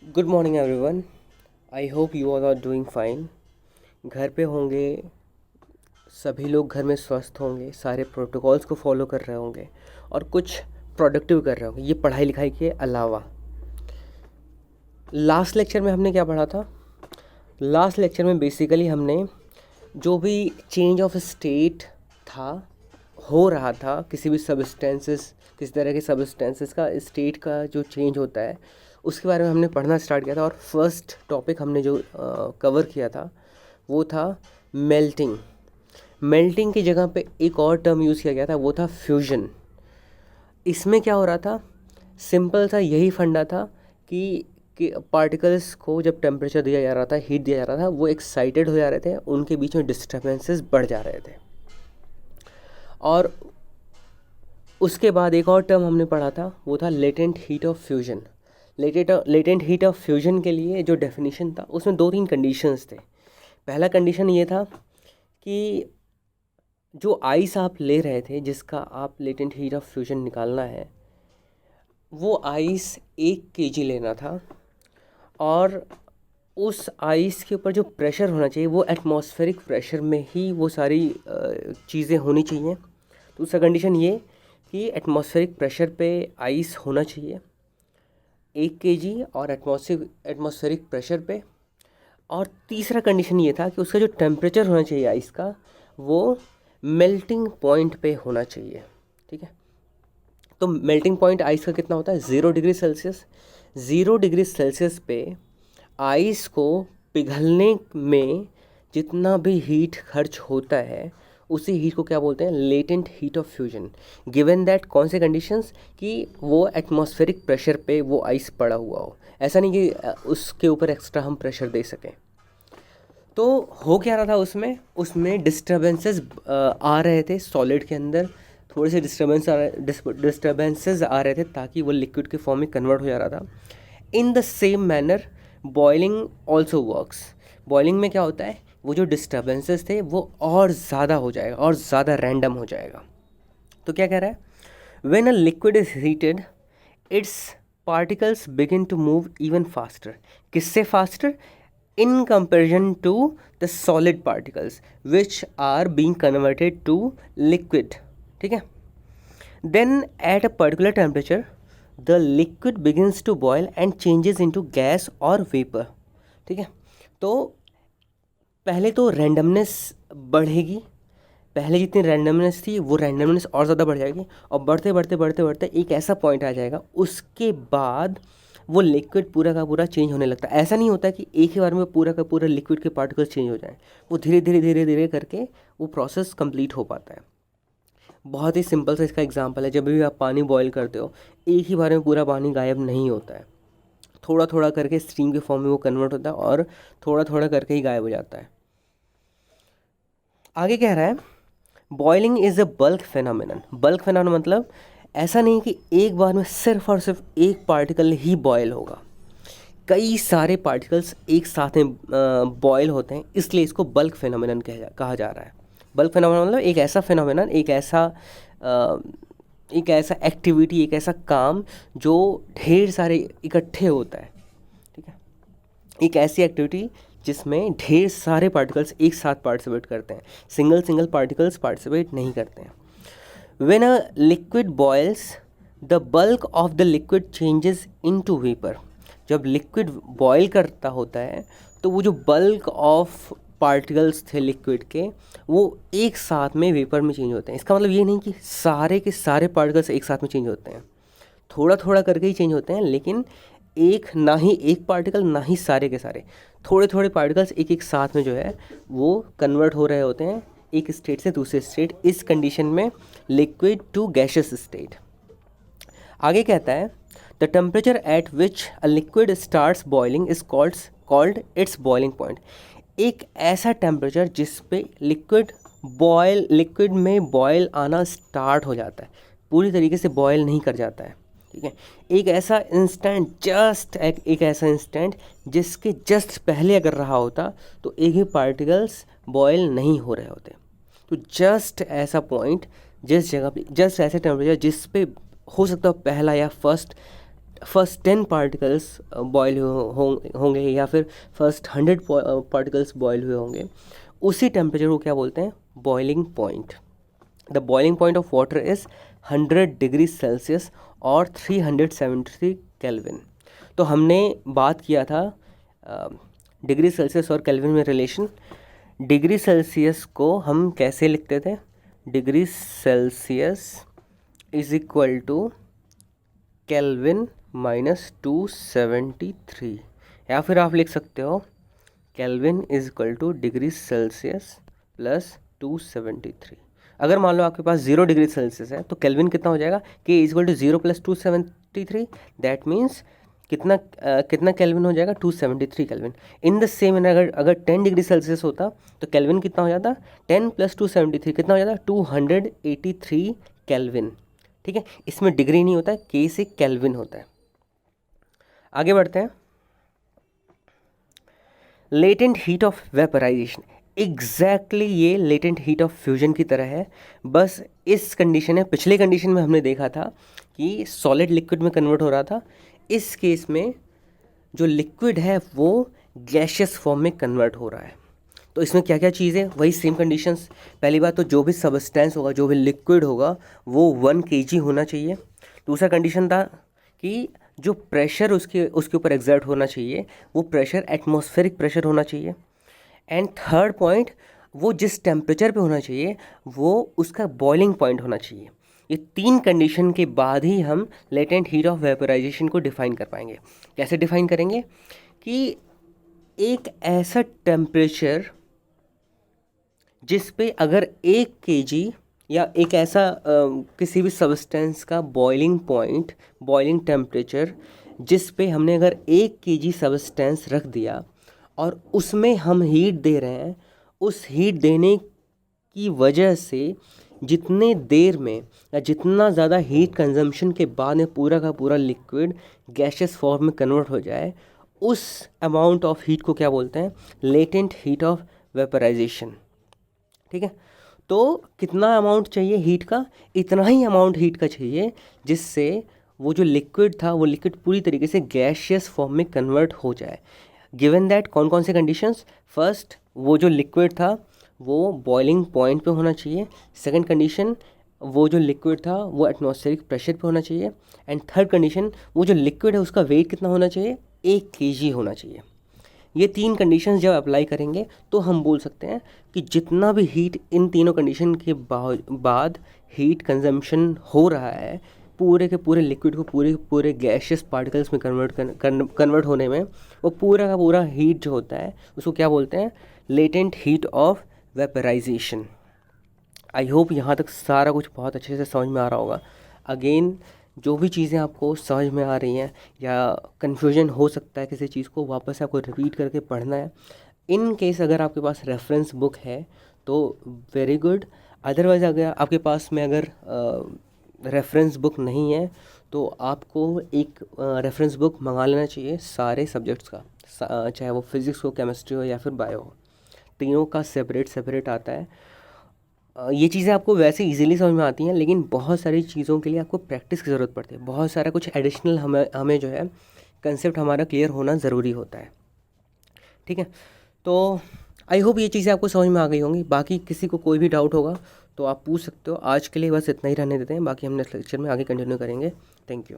Good morning everyone. I hope you all are doing fine. घर पे होंगे, सभी लोग घर में स्वस्थ होंगे, सारे प्रोटोकॉल्स को फॉलो कर रहे होंगे और कुछ प्रोडक्टिव कर रहे होंगे, ये पढ़ाई लिखाई के अलावा। लास्ट लेक्चर में हमने क्या पढ़ा था? लास्ट लेक्चर में बेसिकली हमने जो भी चेंज ऑफ स्टेट था, हो रहा था, किसी भी सबस्टेंसेस, किसी तरह के सबस्टेंसेस का स्टेट का जो चेंज होता है, उसके बारे में हमने पढ़ना स्टार्ट किया था। और फर्स्ट टॉपिक हमने जो कवर किया था वो था मेल्टिंग। मेल्टिंग की जगह पे एक और टर्म यूज़ किया गया था, वो था फ्यूजन। इसमें क्या हो रहा था? सिंपल सा यही फंडा था कि पार्टिकल्स को जब टेम्परेचर दिया जा रहा था, हीट दिया जा रहा था, वो एक्साइटेड हो जा रहे थे, उनके बीच में डिस्टर्बेंसेस बढ़ जा रहे थे। और उसके बाद एक और टर्म हमने पढ़ा था, वो था latent heat of fusion. Latent heat of fusion के लिए जो डेफिनेशन था, उसमें दो तीन कंडीशंस थे। पहला कंडीशन ये था कि जो आइस आप ले रहे थे, जिसका आप लेटेंट हीट ऑफ फ्यूजन निकालना है, वो आइस 1 kg लेना था और उस आइस के ऊपर जो प्रेशर होना चाहिए वो एटमॉस्फेरिक प्रेशर में ही वो सारी चीज़ें होनी चाहिए। दूसरा कंडीशन ये कि एटमॉस्फेरिक प्रेशर पे आइस होना चाहिए 1 kg और एटमॉस्फेरिक प्रेशर पे। और तीसरा कंडीशन ये था कि उसका जो टेम्परेचर होना चाहिए आइस का, वो मेल्टिंग पॉइंट पे होना चाहिए। ठीक है, तो मेल्टिंग पॉइंट आइस का कितना होता है? 0 डिग्री सेल्सियस। 0 डिग्री सेल्सियस पे आइस को पिघलने में जितना भी हीट खर्च होता है, उसी हीट को क्या बोलते हैं? Latent heat of fusion. Given that कौन से कंडीशंस? कि वो एटमॉस्फेरिक प्रेशर पे वो आइस पड़ा हुआ हो, ऐसा नहीं कि उसके ऊपर एक्स्ट्रा हम प्रेशर दे सकें। तो हो क्या रहा था उसमें? उसमें डिस्टर्बेंसेस आ रहे थे सॉलिड के अंदर, थोड़े से डिस्टर्बेंसेस आ रहे थे ताकि वो लिक्विड के फॉर्म में कन्वर्ट हो जा रहा था। In the same manner boiling also works. Boiling में क्या होता है? वो जो डिस्टर्बेंसेस थे वो और ज़्यादा हो जाएगा और ज़्यादा रैंडम हो जाएगा। तो क्या कह रहा है? When a liquid is heated, its particles begin to move even faster. किससे faster? In comparison to the solid particles which are being converted to liquid. ठीक है, then at a particular temperature the liquid begins to boil and changes into gas और vapour. ठीक है, तो पहले तो randomness बढ़ेगी, पहले जितनी रैंडमनेस थी वो रैंडमनेस और ज़्यादा बढ़ जाएगी, और बढ़ते बढ़ते बढ़ते बढ़ते एक ऐसा पॉइंट आ जाएगा, उसके बाद वो लिक्विड पूरा का पूरा चेंज होने लगता है। ऐसा नहीं होता कि एक ही बार में पूरा का पूरा लिक्विड के पार्टिकल्स चेंज हो जाएं, वो धीरे धीरे धीरे धीरे करके वो प्रोसेस कंप्लीट हो पाता है। बहुत ही सिंपल सा इसका एग्जांपल है, जब भी आप पानी बॉईल करते हो, एक ही बार में पूरा पानी गायब नहीं होता है, थोड़ा थोड़ा करके स्टीम के फॉर्म में वो कन्वर्ट होता है और थोड़ा थोड़ा करके ही गायब हो जाता है। आगे कह रहा है boiling is a bulk phenomenon. Bulk phenomenon मतलब ऐसा नहीं कि एक बार में सिर्फ और सिर्फ एक पार्टिकल ही बॉयल होगा, कई सारे पार्टिकल्स एक साथ में बॉयल होते हैं, इसलिए इसको बल्क फिनोमिनन कहा जा रहा है। बल्क फिनोमिनन मतलब एक ऐसा फिनोमिनन, एक ऐसा एक्टिविटी, एक ऐसा काम जो ढेर सारे इकट्ठे होता है। ठीक है, एक ऐसी एक्टिविटी जिसमें ढेर सारे पार्टिकल्स एक साथ पार्टिसिपेट करते हैं, सिंगल सिंगल पार्टिकल्स पार्टिसिपेट नहीं करते हैं। When a liquid boils the bulk of the liquid changes into vapour. जब लिक्विड बॉयल करता होता है तो वो जो बल्क ऑफ पार्टिकल्स थे लिक्विड के, वो एक साथ में वेपर में चेंज होते हैं। इसका मतलब ये नहीं कि सारे के सारे पार्टिकल्स एक साथ में चेंज होते हैं, थोड़ा थोड़ा करके ही चेंज होते हैं, लेकिन एक ना ही एक पार्टिकल ना ही सारे के सारे, थोड़े थोड़े पार्टिकल्स एक एक साथ में जो है वो कन्वर्ट हो रहे होते हैं एक स्टेट से दूसरे स्टेट, इस कंडीशन में लिक्विड टू गैसियस स्टेट। आगे कहता है the temperature at which a liquid starts boiling is called its boiling point. एक ऐसा टेम्परेचर जिस पे लिक्विड में बॉयल आना स्टार्ट हो जाता है, पूरी तरीके से बॉयल नहीं कर जाता है। ठीक है, एक ऐसा इंस्टेंट, एक ऐसा इंस्टेंट जिसके जस्ट पहले अगर रहा होता तो एक ही पार्टिकल्स बॉयल नहीं हो रहे होते। तो जस्ट ऐसा पॉइंट, जिस जगह पे, जस्ट ऐसे टेम्परेचर जिस पे हो सकता है पहला या फर्स्ट फर्स्ट 10 पार्टिकल्स बॉयल होंगे या फिर फर्स्ट 100 पार्टिकल्स बॉयल हुए होंगे, उसी टेम्परेचर को क्या बोलते हैं? Boiling point. The boiling point of water is 100 degree Celsius और 373 केल्विन। तो हमने बात किया था डिग्री सेल्सियस और केल्विन में रिलेशन। डिग्री सेल्सियस को हम कैसे लिखते थे? Degree Celsius is equal to kelvin minus 273, या फिर आप लिख सकते हो kelvin is equal to degree Celsius plus 273। अगर मान लो आपके पास 0 डिग्री सेल्सियस है तो केल्विन कितना हो जाएगा? K is equal to 0 plus 273, that means कितना केल्विन हो जाएगा? 273 केल्विन। इन द सेम अगर 10 डिग्री सेल्सियस होता तो केल्विन कितना हो जाता? 10 प्लस 273 कितना हो जाता? 283 केल्विन। ठीक है, इसमें डिग्री नहीं होता है, K से केल्विन होता है। आगे बढ़ते हैं। Latent heat of vaporisation, exactly ये लेटेंट हीट ऑफ फ्यूजन की तरह है, बस इस कंडीशन है। पिछले कंडीशन में हमने देखा था कि सॉलिड लिक्विड में कन्वर्ट हो रहा था, इस केस में जो लिक्विड है वो गैशियस फॉर्म में कन्वर्ट हो रहा है। तो इसमें क्या क्या चीज़ें? वही सेम कंडीशंस। पहली बात तो जो भी सबस्टेंस होगा, जो भी लिक्विड होगा, वो 1 kg होना चाहिए। दूसरा कंडीशन था कि जो प्रेशर उसके ऊपर एग्जर्ट होना चाहिए वो प्रेशर एटमॉस्फेरिक प्रेशर होना चाहिए। एंड थर्ड पॉइंट, वो जिस टेम्परेचर पे होना चाहिए वो उसका बॉइलिंग पॉइंट होना चाहिए। ये 3 कंडीशन के बाद ही हम लेटेंट हीट ऑफ वेपराइजेशन को डिफाइन कर पाएंगे। कैसे डिफाइन करेंगे? कि एक ऐसा टेम्परेचर जिस पे अगर 1 kg या एक ऐसा किसी भी सबस्टेंस का बॉइलिंग पॉइंट, बॉइलिंग टेम्परेचर जिस पे हमने अगर 1 kg सबस्टेंस रख दिया और उसमें हम हीट दे रहे हैं, उस हीट देने की वजह से जितने देर में या जितना ज़्यादा हीट कंजम्पशन के बाद में पूरा का पूरा लिक्विड गैशियस फॉर्म में कन्वर्ट हो जाए, उस अमाउंट ऑफ हीट को क्या बोलते हैं? Latent heat of vaporisation. ठीक है, तो कितना अमाउंट चाहिए हीट का? इतना ही अमाउंट हीट का चाहिए जिससे वो जो लिक्विड था वो लिक्विड पूरी तरीके से गैशियस फॉर्म में कन्वर्ट हो जाए। गिवन दैट कौन कौन से कंडीशंस? फर्स्ट, वो जो लिक्विड था वो बॉइलिंग पॉइंट पे होना चाहिए। सेकंड कंडीशन, वो जो लिक्विड था वो एटमॉस्फेरिक प्रेशर पे होना चाहिए। एंड थर्ड कंडीशन, वो जो लिक्विड है उसका वेट कितना होना चाहिए? 1 kg होना चाहिए। ये 3 कंडीशंस जब अप्लाई करेंगे तो हम बोल सकते हैं कि जितना भी हीट इन तीनों कंडीशन के बाद हीट कंजम्पशन हो रहा है पूरे के पूरे लिक्विड को पूरे गैशियस पार्टिकल्स में कन्वर्ट होने में, वो पूरा का पूरा हीट जो होता है उसको क्या बोलते हैं? Latent heat of vaporisation. I hope यहाँ तक सारा कुछ बहुत अच्छे से समझ में आ रहा होगा। अगेन, जो भी चीज़ें आपको समझ में आ रही हैं या कन्फ्यूजन हो सकता है किसी चीज़ को, वापस से आपको रिपीट करके पढ़ना है। इन केस अगर आपके पास रेफरेंस बुक है तो वेरी गुड, अदरवाइज़ अगर आपके पास में अगर रेफरेंस बुक नहीं है तो आपको एक रेफरेंस बुक मंगा लेना चाहिए सारे सब्जेक्ट्स का, चाहे वो फिज़िक्स हो, केमिस्ट्री हो या फिर बायो हो। तीनों का सेपरेट आता है। ये चीज़ें आपको वैसे इजीली समझ में आती हैं, लेकिन बहुत सारी चीज़ों के लिए आपको प्रैक्टिस की ज़रूरत पड़ती है। बहुत सारा कुछ एडिशनल हमें जो है कंसेप्ट हमारा क्लियर होना ज़रूरी होता है। ठीक है, तो आई होप ये चीज़ें आपको समझ में आ गई होंगी। बाकी किसी को कोई भी डाउट होगा तो आप पूछ सकते हो। आज के लिए बस इतना ही रहने देते हैं, बाकी हम नेक्स्ट लेक्चर में आगे कंटिन्यू करेंगे। Thank you.